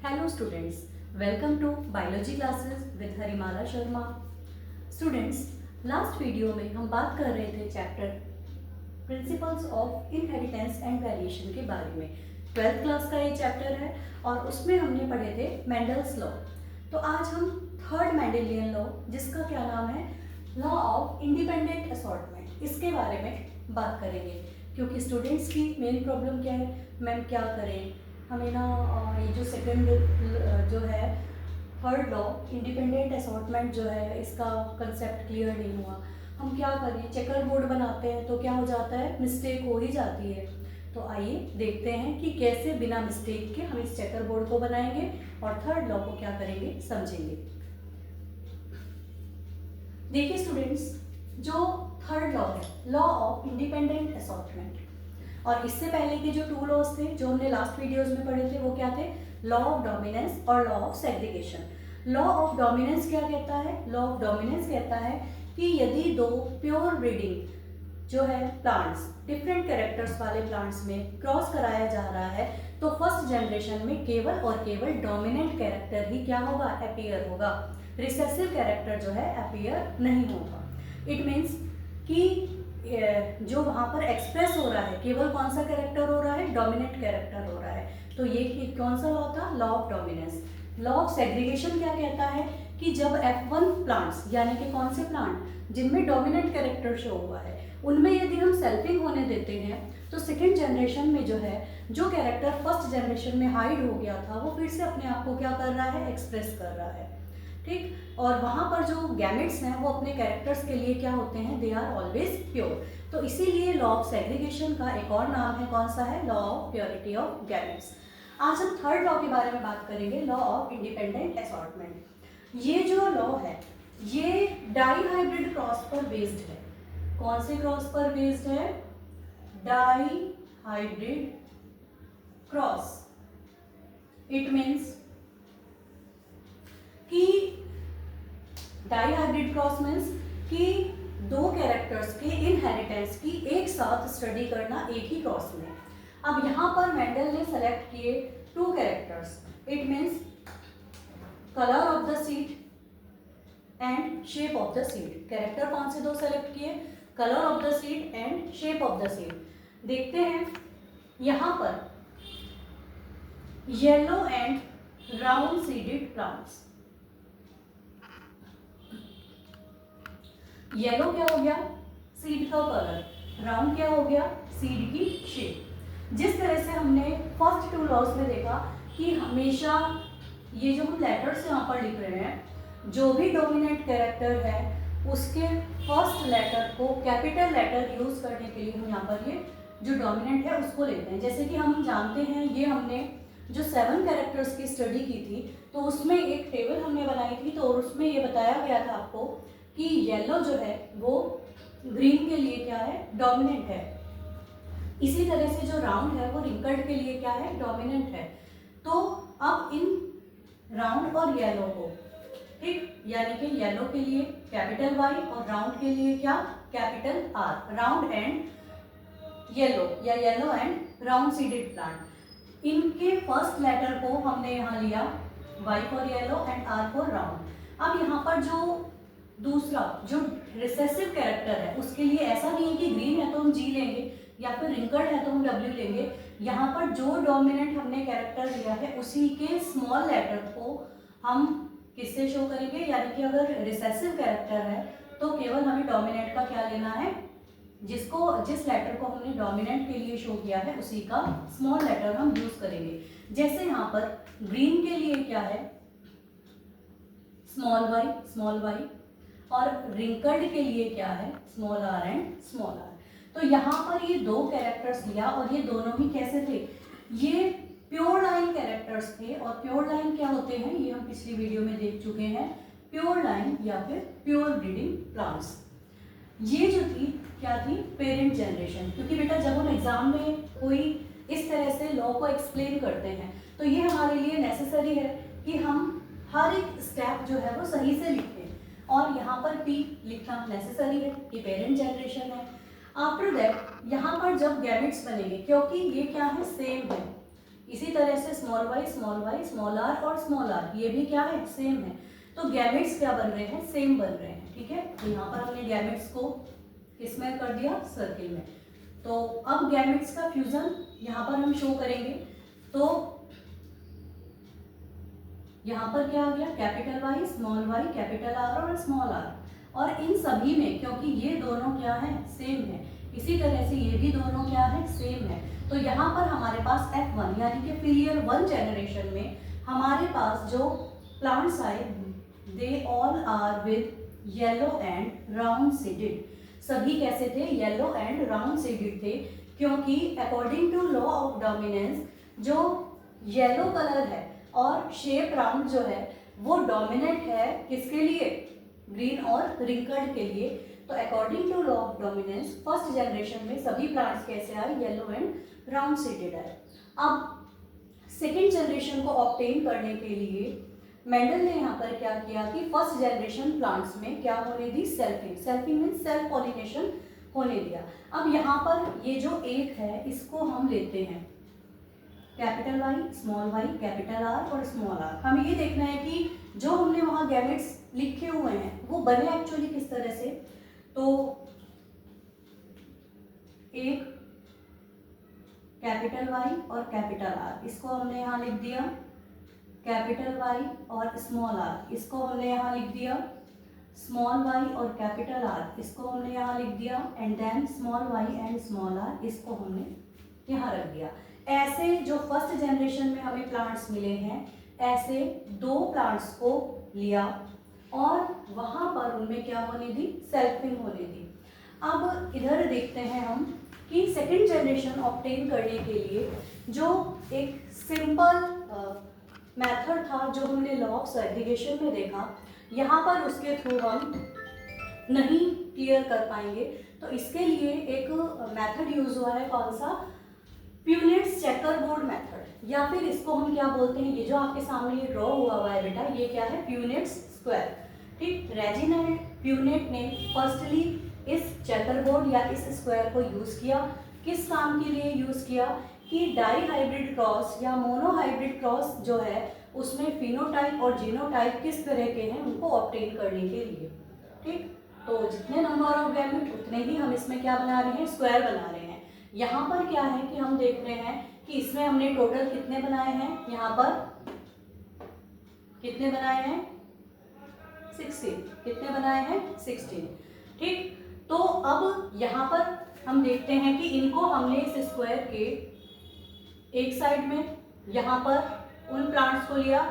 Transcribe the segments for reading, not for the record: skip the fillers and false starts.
Hello students, welcome to Biology classes with Harimala Sharma. Students, last video में हम बात कर रहे थे chapter principles of inheritance and variation के बारे में। 12th क्लास का ये चैप्टर है और उसमें हमने पढ़े थे मेंडल्स लॉ। तो आज हम थर्ड मेंडेलियन लॉ, जिसका क्या नाम है, लॉ ऑफ इंडिपेंडेंट असॉर्टमेंट, इसके बारे में बात करेंगे। क्योंकि स्टूडेंट्स की मेन प्रॉब्लम क्या है, मैम क्या करें, हमें ना ये जो सेकंड जो है थर्ड लॉ इंडिपेंडेंट असॉर्टमेंट जो है, इसका कंसेप्ट क्लियर नहीं हुआ, हम क्या करें। चेकर बोर्ड बनाते हैं तो क्या हो जाता है, मिस्टेक हो ही जाती है। तो आइए देखते हैं कि कैसे बिना मिस्टेक के हम इस चेकर बोर्ड को बनाएंगे और थर्ड लॉ को क्या करेंगे, समझेंगे। देखिए स्टूडेंट्स, जो थर्ड लॉ है, लॉ ऑफ इंडिपेंडेंट असॉर्टमेंट, और इससे पहले के जो टू लॉज थे जो हमने लास्ट वीडियोस में पढ़े थे, वो क्या थे, लॉ ऑफ डोमिनेंस और law of segregation. Law of dominance क्या कहता है, लॉ ऑफ डोमिनेंस कहता है कि यदि दो प्योर ब्रीडिंग जो है प्लांट्स, डिफरेंट कैरेक्टर्स वाले प्लांट्स में क्रॉस कराया जा रहा है, तो फर्स्ट जनरेशन में केवल और केवल डोमिनेंट कैरेक्टर ही क्या होगा, अपीयर होगा। रिसेसिव कैरेक्टर जो है अपीयर नहीं होगा। इट मीन्स कि जो वहाँ पर एक्सप्रेस हो रहा है, केवल कौन सा कैरेक्टर हो रहा है, डोमिनेंट कैरेक्टर हो रहा है। तो ये कौन सा लॉ था, law of dominance. Law of segregation क्या कहता है कि जब F1 प्लांट्स, यानी कि कौन से प्लांट जिनमें डोमिनेंट कैरेक्टर शो हुआ है, उनमें यदि हम सेल्फिंग होने देते हैं, तो सेकेंड जनरेशन में जो है, जो कैरेक्टर फर्स्ट जनरेशन में हाइड हो गया था, वो फिर से अपने आप को क्या कर रहा है, एक्सप्रेस कर रहा है। ठीक, और वहाँ पर जो गैमेट्स हैं वो अपने कैरेक्टर्स के लिए क्या होते हैं, दे आर ऑलवेज प्योर। तो इसीलिए लॉ ऑफ सेग्रीगेशन का एक और नाम है, कौन सा है, law of purity of gametes. आज हम थर्ड लॉ के बारे में बात करेंगे, लॉ ऑफ इंडिपेंडेंट असॉर्टमेंट। ये जो लॉ है, ये डाई हाइब्रिड क्रॉस पर बेस्ड है। कौन से क्रॉस पर बेस्ड है, dihybrid cross. It means कि डाई हाइब्रिड क्रॉस मीन्स कि दो कैरेक्टर्स के इनहेरिटेंस की एक साथ स्टडी करना एक ही क्रॉस में। अब यहाँ पर मेंडल ने सेलेक्ट किए two characters. It means colour of the seed and shape of the seed. Character कौन से दो सेलेक्ट किए, colour of the seed and shape of the seed. देखते हैं यहाँ पर yellow and round seeded plants. Yellow क्या हो गया, सीड का कलर, राउंड क्या हो गया, सीड की शेप। जिस तरह से हमने फर्स्ट टू लॉज में देखा कि हमेशा ये जो हम लेटर्स यहाँ पर लिख रहे हैं, जो भी डोमिनेंट कैरेक्टर है उसके फर्स्ट लेटर को कैपिटल लेटर यूज करने के लिए हम यहाँ पर ये जो डोमिनेंट है उसको लेते हैं। जैसे कि हम जानते हैं, ये हमने जो 7 कैरेक्टर्स की स्टडी की थी, तो उसमें एक टेबल हमने बनाई थी, तो उसमें ये बताया गया था आपको कि येलो जो है वो ग्रीन के लिए क्या है, डोमिनेंट है। इसी तरह से जो राउंड है वो रिंकल्ड के लिए क्या है, डोमिनेंट है। तो अब इन राउंड और येलो को, ठीक, यानी कि येलो के लिए कैपिटल वाई और राउंड के लिए क्या, capital R, round and yellow या yellow and round seeded plant. इनके फर्स्ट लेटर को हमने यहाँ लिया, Y for yellow and R for round. अब यहाँ पर जो दूसरा जो रिसेसिव कैरेक्टर है, उसके लिए ऐसा नहीं है कि ग्रीन है तो हम जी लेंगे या फिर रिंकल्ड है तो हम डब्ल्यू लेंगे। यहाँ पर जो डोमिनेंट हमने कैरेक्टर लिया है उसी के स्मॉल लेटर को हम किससे शो करेंगे, यानी कि अगर रिसेसिव कैरेक्टर है तो केवल हमें डोमिनेंट का क्या लेना है, जिस लेटर को हमने डोमिनेंट के लिए शो किया है उसी का स्मॉल लेटर हम यूज करेंगे। जैसे यहाँ पर ग्रीन के लिए क्या है, स्मॉल वाई, और रिंकल्ड के लिए क्या है, small R and small R. तो यहाँ पर ये दो कैरेक्टर्स लिया और ये दोनों ही कैसे थे, ये प्योर लाइन कैरेक्टर्स थे। और प्योर लाइन क्या होते हैं, ये हम पिछली वीडियो में देख चुके हैं, प्योर लाइन या फिर प्योर ब्रीडिंग प्लांट्स। ये जो थी क्या थी, पेरेंट जनरेशन। क्योंकि बेटा जब हम एग्जाम में कोई इस तरह से लॉ को एक्सप्लेन करते हैं तो ये हमारे लिए नेसेसरी है कि हम हर एक स्टेप जो है वो सही से लिखें। और यहाँ पर P लिखना नेसेसरी है कि पेरेंट जनरेशन है। आफ्टर दैट यहाँ पर जब गैमेट्स बनेंगे, क्योंकि ये क्या है, सेम है, इसी तरह से स्मॉल वाई, स्मॉल आर और स्मॉल आर ये भी क्या है, सेम है। तो गैमेट्स क्या बन रहे हैं, सेम बन रहे हैं, ठीक है। तो यहाँ पर हमने गैमेट्स को किसमें कर दिया, सर्किल में। तो अब गैमेट्स का फ्यूजन यहाँ पर हम शो करेंगे। तो यहाँ पर क्या आ गया, कैपिटल वाई, कैपिटल आर और स्मॉल आर। और इन सभी में क्योंकि ये दोनों क्या है, सेम है, इसी तरह से ये भी दोनों क्या है, सेम है। तो यहाँ पर हमारे पास F1 यानी कि पीरियड 1 जनरेशन में हमारे पास जो प्लांट्स आए, they all are with yellow and round seeded. सभी कैसे थे, येलो एंड राउंड सीडेड थे, क्योंकि according to law of dominance जो येलो कलर है और शेप राउंड जो है वो डोमिनेंट है किसके लिए, ग्रीन और रिंकल्ड के लिए। तो according to law of dominance first generation में सभी प्लांट्स कैसे आए, येलो एंड राउंड सीडेड आए। अब सेकेंड जनरेशन को ऑब्टेन करने के लिए मेंडल ने यहाँ पर क्या किया कि फर्स्ट जनरेशन प्लांट्स में क्या होने दी, सेल्फिंग मीन्स सेल्फ पॉलिनेशन होने दिया। अब यहाँ पर ये जो एक है इसको हम लेते हैं कैपिटल वाई, कैपिटल आर और स्मॉल आर। हमें ये देखना है कि जो हमने वहाँ गैमेट्स लिखे हुए हैं वो बने एक्चुअली किस तरह से। तो एक कैपिटल वाई और कैपिटल आर, इसको हमने यहाँ लिख दिया, कैपिटल वाई और स्मॉल आर, इसको हमने यहाँ लिख दिया, स्मॉल वाई और कैपिटल आर, इसको हमने यहाँ लिख दिया, and then small Y and small R, इसको हमने यहाँ रख दिया। ऐसे जो फर्स्ट जनरेशन में हमें प्लांट्स मिले हैं, ऐसे दो प्लांट्स को लिया और वहाँ पर उनमें क्या होने दी, सेल्फिंग होने दी। अब इधर देखते हैं हम कि सेकेंड जनरेशन ऑब्टेन करने के लिए जो एक सिंपल मेथड था जो हमने लॉ ऑफ सेग्रीगेशन में देखा, यहाँ पर उसके थ्रू हम नहीं क्लियर कर पाएंगे। तो इसके लिए एक मेथड यूज हुआ है, कौन सा, प्यूनेट्स चेकरबोर्ड मेथड, या फिर इसको हम क्या बोलते हैं, ये जो आपके सामने ड्रॉ हुआ है बेटा, ये क्या है, प्यूनेट्स स्क्वायर। ठीक, रेजिनाल्ड प्यूनेट ने फर्स्टली इस चेकरबोर्ड या इस स्क्वायर को यूज किया। किस काम के लिए यूज किया कि डाई हाइब्रिड क्रॉस या मोनोहाइब्रिड क्रॉस जो है उसमें फिनोटाइप और जीनोटाइप किस तरह के हैं उनको ऑब्टेन करने के लिए। ठीक, तो जितने नंबर ऑफ गैमेट उतने ही हम इसमें क्या बना रहे हैं, स्क्वायर बना रहे हैं। यहाँ पर क्या है कि हम देख रहे हैं कि इसमें हमने टोटल कितने बनाए हैं, यहाँ पर कितने बनाए हैं, 16, कितने बनाए हैं, 16। ठीक, तो अब यहाँ पर हम देखते हैं कि इनको हमने इस स्क्वायर के एक साइड में यहाँ पर उन प्लांट्स को लिया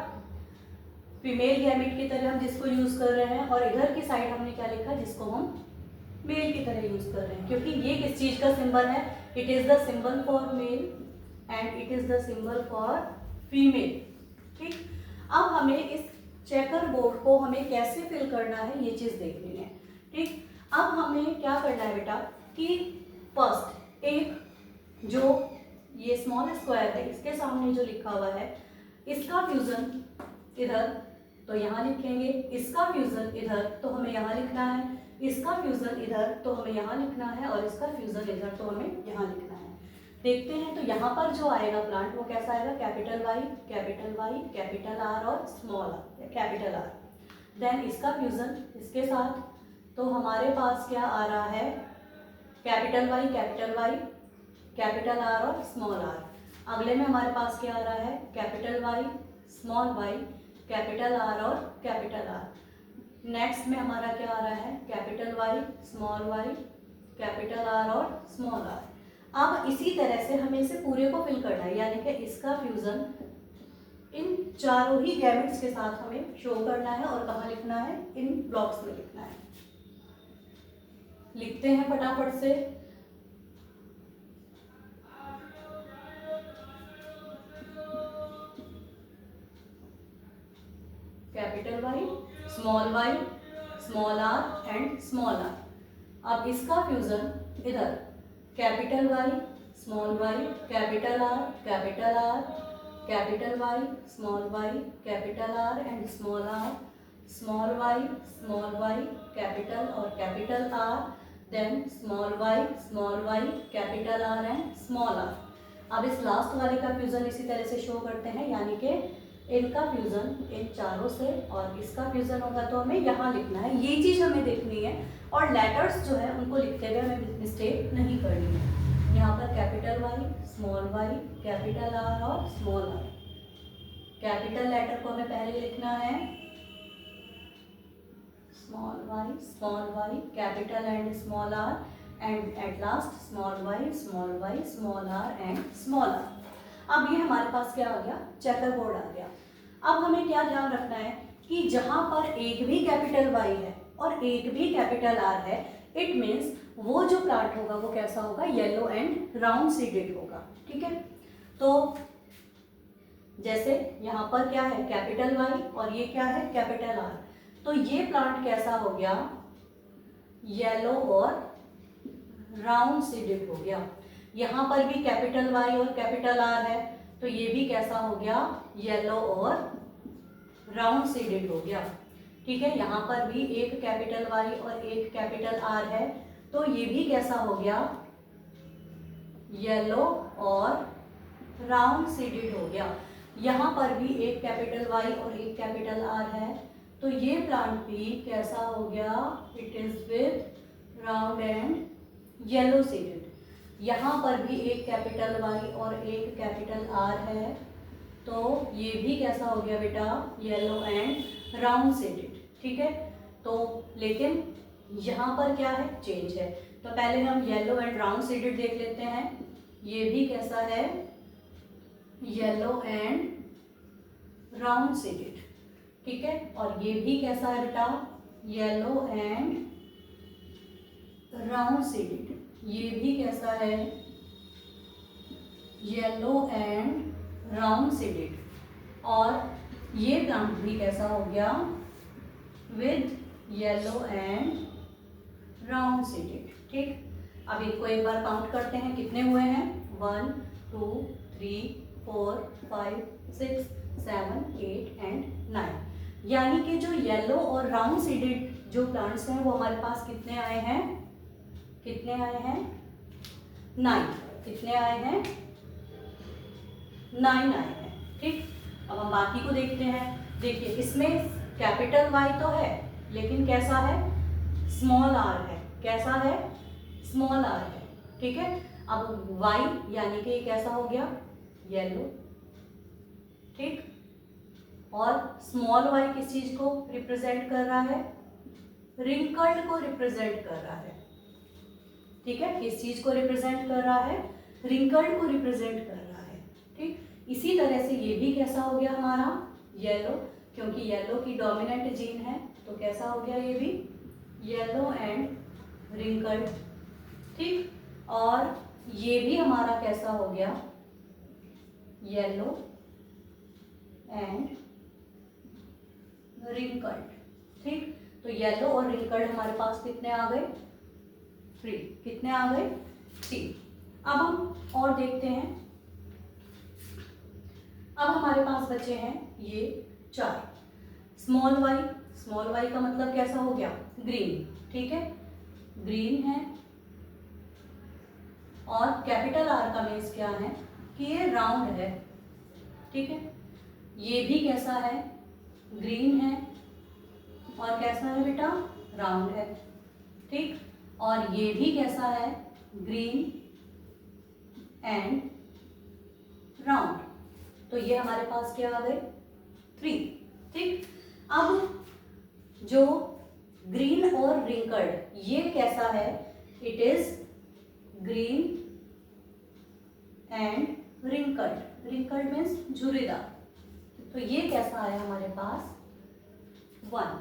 फीमेल गैमेट की तरह हम जिसको यूज कर रहे हैं, और इधर की साइड हमने क्या लिखा, जिसको हम मेल की तरह यूज कर रहे हैं, क्योंकि ये किस चीज का सिंबल है, it is the symbol for male and it is the symbol for female. ठीक, अब हमें इस चेकर बोर्ड को हमें कैसे फिल करना है ये चीज देखनी है। ठीक, अब हमें क्या करना है बेटा कि फर्स्ट एक जो ये स्मॉल स्क्वायर है इसके सामने जो लिखा हुआ है इसका फ्यूजन इधर तो यहाँ लिखेंगे, इसका फ्यूजन इधर तो हमें यहाँ लिखना है, इसका फ्यूजन इधर तो हमें यहाँ लिखना है, और इसका फ्यूजन इधर तो हमें यहाँ लिखना है। देखते हैं, तो यहाँ पर जो आएगा प्लांट वो कैसा आएगा, कैपिटल वाई, कैपिटल आर और small R, capital R. Then इसका फ्यूजन इसके साथ, तो हमारे पास क्या आ रहा है, कैपिटल वाई, कैपिटल आर और स्मॉल आर। अगले में हमारे पास क्या आ रहा है, capital Y, small Y, capital R और कैपिटल आर। नेक्स्ट में हमारा क्या आ रहा है, कैपिटल वाई, कैपिटल आर और स्मॉल आर। अब इसी तरह से हमें इसे पूरे को फिल करना है, यानी कि इसका फ्यूजन इन चारों ही गैमेट्स के साथ हमें शो करना है, और कहाँ लिखना है, इन ब्लॉक्स में लिखना है। लिखते हैं फटाफट से, capital Y, small R and small R. अब इसका फ्यूजन इधर capital Y, capital R, capital Y, capital R and small R, small Y, capital और capital R, then small Y, capital R and small R. अब इस last वाले का fusion इसी तरह से शो करते हैं, यानी कि इनका फ्यूजन इन चारों से और इसका फ्यूजन होगा तो हमें यहाँ लिखना है, ये चीज़ हमें देखनी है। और लेटर्स जो है उनको लिखते हुए हमें मिस्टेक नहीं करनी है। यहाँ पर कैपिटल वाई, कैपिटल आर और स्मॉल आर। कैपिटल लेटर को हमें पहले लिखना है small Y, capital and small R, and at last small Y, small R and small R. अब ये हमारे पास क्या आ गया, चेकर बोर्ड आ गया। अब हमें क्या ध्यान रखना है कि जहाँ पर एक भी कैपिटल वाई है और एक भी कैपिटल आर है, इट मीन्स वो जो प्लांट होगा वो कैसा होगा, येलो एंड राउंड सीडेड होगा। ठीक है, तो जैसे यहाँ पर क्या है कैपिटल वाई और ये क्या है कैपिटल आर, तो ये प्लांट कैसा हो गया, येलो और राउंड सीडेड हो गया। यहाँ पर भी कैपिटल वाई और कैपिटल आर है, तो ये भी कैसा हो गया, येलो और राउंड सीडेड हो गया। ठीक है, यहाँ पर भी एक कैपिटल वाई और एक कैपिटल आर है, तो ये भी कैसा हो गया, येलो और राउंड सीडेड हो गया। यहाँ पर भी एक कैपिटल वाई और एक कैपिटल आर है, तो ये प्लांट भी कैसा हो गया, it is with round and yellow seeded. यहाँ पर भी एक कैपिटल वाई और एक कैपिटल आर है, तो ये भी कैसा हो गया बेटा, येलो एंड राउंड सीडेड। ठीक है, तो लेकिन यहाँ पर क्या है, चेंज है। तो पहले हम येलो एंड राउंड सीडेड देख लेते हैं। ये भी कैसा है, येलो एंड राउंड सीडेड। ठीक है, और ये भी कैसा है बेटा, येलो एंड राउंड सीडेड। ये भी कैसा है, येलो एंड राउंड सीडेड। और ये प्लांट भी कैसा हो गया, with yellow and round seeded. ठीक, अब इनको एक बार काउंट करते हैं, कितने हुए हैं, 1 2 3 4 5 6 7 8 एंड 9। यानी कि जो येलो और राउंड सीडेड जो प्लांट्स हैं वो हमारे पास कितने आए हैं, 9। कितने आए हैं, 9 आए हैं। ठीक, अब हम बाकी को देखते हैं। देखिए इसमें कैपिटल वाई तो है, लेकिन कैसा है, स्मॉल आर है। कैसा है, स्मॉल आर है। ठीक है, अब वाई यानी कि कैसा हो गया, येलो। ठीक, और स्मॉल वाई किस चीज को रिप्रेजेंट कर रहा है, रिंकल्ड को रिप्रेजेंट कर रहा है। ठीक है, किस चीज को रिप्रेजेंट कर रहा है, रिंकल्ड को रिप्रेजेंट कर रहा है। ठीक, इसी तरह से ये भी कैसा हो गया हमारा, येलो, क्योंकि येलो की डोमिनेंट जीन है, तो कैसा हो गया ये भी, येलो एंड रिंकल्ड। ठीक, और ये भी हमारा कैसा हो गया, येलो एंड रिंकल्ड। ठीक, तो येलो और रिंकल्ड हमारे पास कितने आ गए, 3। कितने आ गए, 3। अब हम और देखते हैं। अब हमारे पास बचे हैं ये 4। स्मॉल वाई का मतलब कैसा हो गया, ग्रीन। ठीक है, ग्रीन है। और कैपिटल आर का मीन्स क्या है कि ये राउंड है। ठीक है, ये भी कैसा है, ग्रीन है। और कैसा है बेटा, राउंड है। ठीक, और ये भी कैसा है, ग्रीन एंड राउंड। तो ये हमारे पास क्या आ गए, 3। ठीक, अब जो ग्रीन और रिंकल्ड ये कैसा है, it is green and wrinkled. Wrinkled means झुर्रीदार। तो ये कैसा है हमारे पास, 1।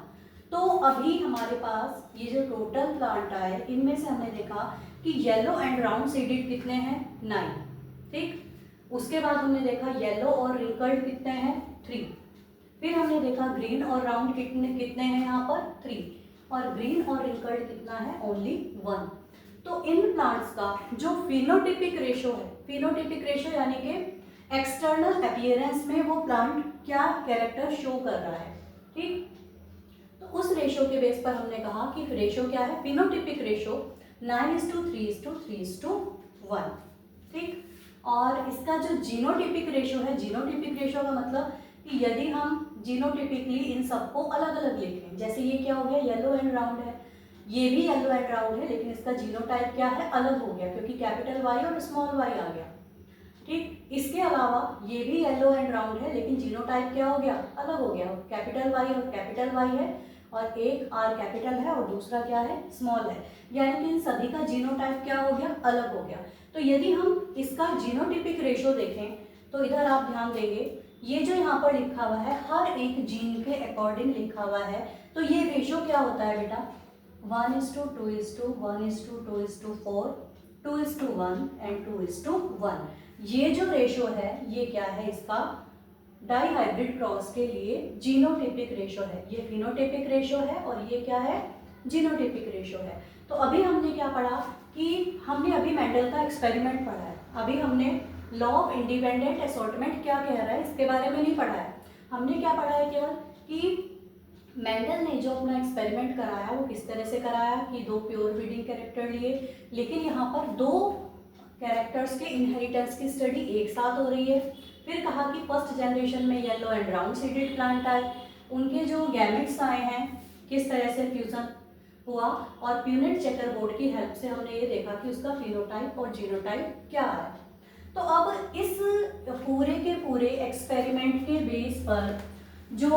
तो अभी हमारे पास ये जो टोटल प्लांट आए, इनमें से हमने देखा कि येलो एंड राउंड सीडेड कितने हैं, 9। ठीक, उसके बाद हमने देखा येलो और रिंकल्ड कितने हैं, 3। फिर हमने देखा ग्रीन और राउंड कितने हैं यहाँ पर, 3। और ग्रीन और रिंकल्ड कितना है, ओनली 1। तो इन प्लांट्स का जो फिनोटिपिक रेशो है, फिनोटिपिक रेशो यानी कि एक्सटर्नल अपीयरेंस में वो प्लांट क्या कैरेक्टर शो कर रहा है। ठीक, तो उस रेशो के बेस पर हमने कहा कि रेशो क्या है, फिनोटिपिक रेशो 9:3:3:1। ठीक, और इसका जो जीनोटिपिक रेशो है, जीनोटिपिक रेशो का मतलब कि यदि हम जीनोटिपिकली इन सबको अलग अलग लिख लें, जैसे ये क्या हो गया, येलो एंड राउंड है, ये भी येलो एंड राउंड है, लेकिन इसका जीनोटाइप क्या है, अलग हो गया, क्योंकि कैपिटल वाई और स्मॉल वाई आ गया। ठीक, इसके अलावा ये भी येलो एंड राउंड है, लेकिन जीनोटाइप क्या हो गया, अलग हो गया, कैपिटल वाई और कैपिटल वाई है, और एक आर कैपिटल है और दूसरा क्या है, स्मॉल है, यानी कि इन सभी का जीनोटाइप क्या हो गया, अलग हो गया। तो यदि हम इसका जीनोटिपिक रेशो देखें तो इधर आप ध्यान देंगे, ये जो यहाँ पर लिखा हुआ है हर एक जीन के अकॉर्डिंग लिखा हुआ है, तो ये रेशो क्या होता है बेटा, 1:2:1:2:4, 2:1 एंड 2:1। ये जो रेशो है ये क्या है, इसका डाईहाइब्रिड क्रॉस के लिए जीनोटिपिक रेशो है, ये फिनोटिपिक रेशो है और ये क्या है, जीनोटिपिक रेशो है। तो अभी हमने क्या पढ़ा कि हमने अभी मेंडल का एक्सपेरिमेंट पढ़ा है, अभी हमने लॉ ऑफ इंडिपेंडेंट असॉर्टमेंट क्या कह रहा है इसके बारे में नहीं पढ़ा है। हमने क्या पढ़ा है केवल कि मेंडल ने जो अपना एक्सपेरिमेंट कराया वो किस तरह से कराया कि 2 प्योर ब्रीडिंग कैरेक्टर लिए, लेकिन यहाँ पर 2 कैरेक्टर्स के इनहेरिटेंस की स्टडी एक साथ हो रही है। फिर कहा कि फर्स्ट जनरेशन में yellow and brown seeded plant आए, उनके जो गैमेट्स आए हैं किस तरह से फ्यूजन हुआ, और प्यूनेट चेकर बोर्ड की हेल्प से हमने ये देखा कि उसका फिनोटाइप और जीनोटाइप क्या है। तो अब इस पूरे के पूरे एक्सपेरिमेंट के बेस पर जो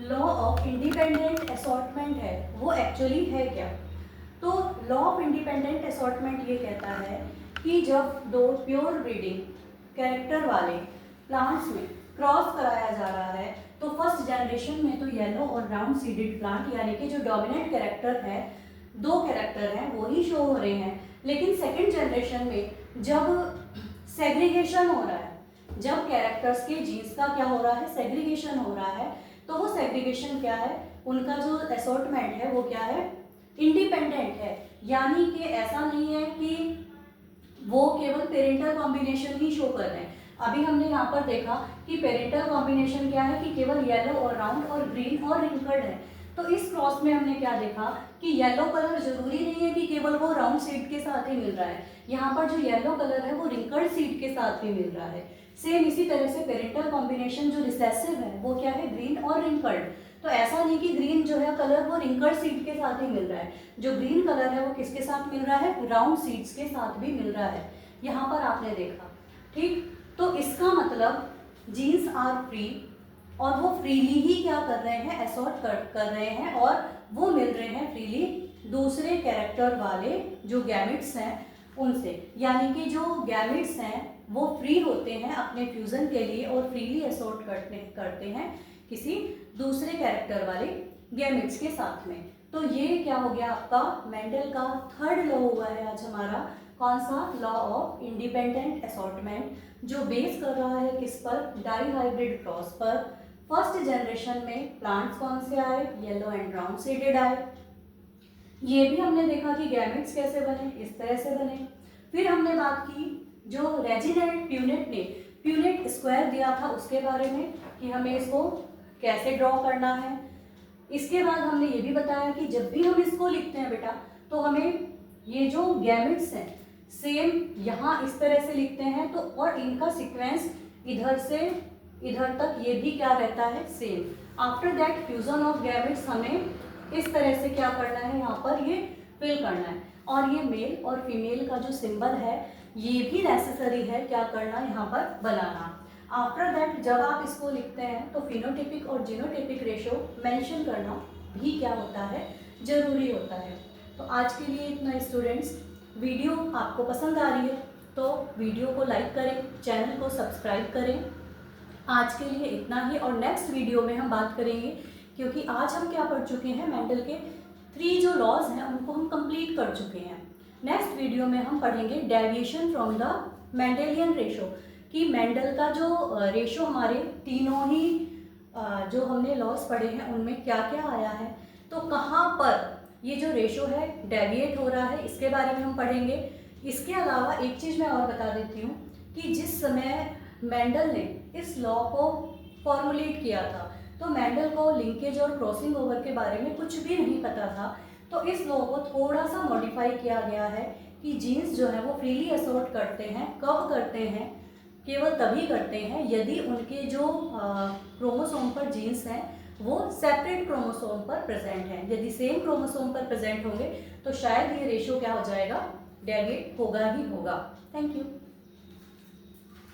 लॉ ऑफ इंडिपेंडेंट असॉर्टमेंट है वो एक्चुअली है क्या। तो लॉ ऑफ इंडिपेंडेंट असॉर्टमेंट ये कहता है कि जब 2 प्योर ब्रीडिंग कैरेक्टर वाले प्लांट्स में क्रॉस कराया जा रहा है तो फर्स्ट जनरेशन में तो येलो और ब्राउन सीडेड प्लांट यानी कि जो डोमिनेंट कैरेक्टर है, 2 कैरेक्टर हैं वो ही शो हो रहे हैं, लेकिन सेकेंड जनरेशन में जब सेग्रीगेशन हो रहा है, जब कैरेक्टर्स के जीन्स का क्या हो रहा है, सेग्रीगेशन हो रहा है, तो वो सेग्रीगेशन क्या है, उनका जो असॉर्टमेंट है वो क्या है, इंडिपेंडेंट है, यानी कि ऐसा नहीं है कि वो केवल पेरेंटल कॉम्बिनेशन ही शो कर रहे हैं। अभी हमने यहाँ पर देखा कि पेरेंटल कॉम्बिनेशन क्या है कि केवल येलो और राउंड और ग्रीन और रिंकल्ड है। तो इस क्रॉस में हमने क्या देखा कि येलो कलर जरूरी नहीं है कि केवल वो राउंड सीड के साथ ही मिल रहा है, यहाँ पर जो येलो कलर है वो रिंकल्ड सीड के साथ भी मिल रहा है। सेम इसी तरह से पेरेंटल कॉम्बिनेशन जो रिसेसिव है वो क्या है, ग्रीन और रिंकल्ड। तो ऐसा नहीं कि ग्रीन जो है कलर वो रिंकल्ड सीड के साथ ही मिल रहा है, जो ग्रीन कलर है वो किसके साथ मिल रहा है, राउंड सीड्स के साथ भी मिल रहा है, यहाँ पर आपने देखा। ठीक, तो इसका मतलब जीन्स आर फ्री, और वो फ्रीली ही क्या कर रहे हैं, असॉर्ट कर रहे हैं, और वो मिल रहे हैं फ्रीली दूसरे कैरेक्टर वाले जो गैमेट्स हैं उनसे, यानी कि जो गैमेट्स हैं वो फ्री होते हैं अपने फ्यूजन के लिए और फ्रीली असॉर्ट करते हैं किसी दूसरे कैरेक्टर वाले गैमेट्स के साथ में। तो ये क्या हो गया, आपका मेंडल का 3rd लॉ हुआ है आज हमारा, कौन सा, लॉ ऑफ इंडिपेंडेंट असॉर्टमेंट, जो बेस कर रहा है किस पर, डाईहाइब्रिड क्रॉस पर। फर्स्ट जनरेशन में प्लांट्स कौन से आए, येलो एंड ब्राउन सीडेड आए, ये भी हमने देखा कि गैमेट्स कैसे बने, इस तरह से बने। फिर हमने बात की जो रेजिनेंट प्यूनेट ने प्यूनेट स्क्वायर दिया था उसके बारे में कि हमें इसको कैसे ड्रॉ करना है। इसके बाद हमने ये भी बताया कि जब भी हम इसको लिखते हैं बेटा तो हमें ये जो गैमेट्स हैं सेम यहाँ इस तरह से लिखते हैं, तो और इनका सीक्वेंस इधर से इधर तक ये भी क्या रहता है, same. After that fusion of gametes हमें इस तरह से क्या करना है, यहाँ पर ये फिल करना है, और ये मेल और फीमेल का जो सिंबल है ये भी नेसेसरी है क्या करना, यहाँ पर बनाना। आफ्टर दैट जब आप इसको लिखते हैं तो फिनोटिपिक और जीनोटिपिक रेशो मेंशन करना भी क्या होता है, जरूरी होता है। तो आज के लिए इतना स्टूडेंट्स, वीडियो आपको पसंद आ रही है तो वीडियो को लाइक करें, चैनल को सब्सक्राइब करें। आज के लिए इतना ही, और नेक्स्ट वीडियो में हम बात करेंगे, क्योंकि आज हम क्या पढ़ चुके हैं, मेंडल के 3 जो लॉज हैं उनको हम कंप्लीट कर चुके हैं। नेक्स्ट वीडियो में हम पढ़ेंगे deviation from the Mendelian ratio, कि मेंडल का जो रेशो हमारे तीनों ही जो हमने लॉज पढ़े हैं उनमें क्या क्या आया है, तो कहाँ पर ये जो रेशो है डेविएट हो रहा है, इसके बारे में हम पढ़ेंगे। इसके अलावा एक चीज़ मैं और बता देती हूँ कि जिस समय मेंडल ने इस लॉ को फॉर्मुलेट किया था तो मेंडल को लिंकेज और क्रॉसिंग ओवर के बारे में कुछ भी नहीं पता था, तो इस लॉ को थोड़ा सा मॉडिफाई किया गया है कि जीन्स जो है वो फ्रीली असॉर्ट करते हैं, कब करते हैं, केवल तभी करते हैं यदि उनके जो क्रोमोसोम पर जीन्स हैं वो सेपरेट क्रोमोसोम पर प्रेजेंट हैं। यदि सेम क्रोमोसोम पर प्रेजेंट होंगे तो शायद ये रेशियो क्या हो जाएगा, डेविएट होगा ही होगा। Thank you.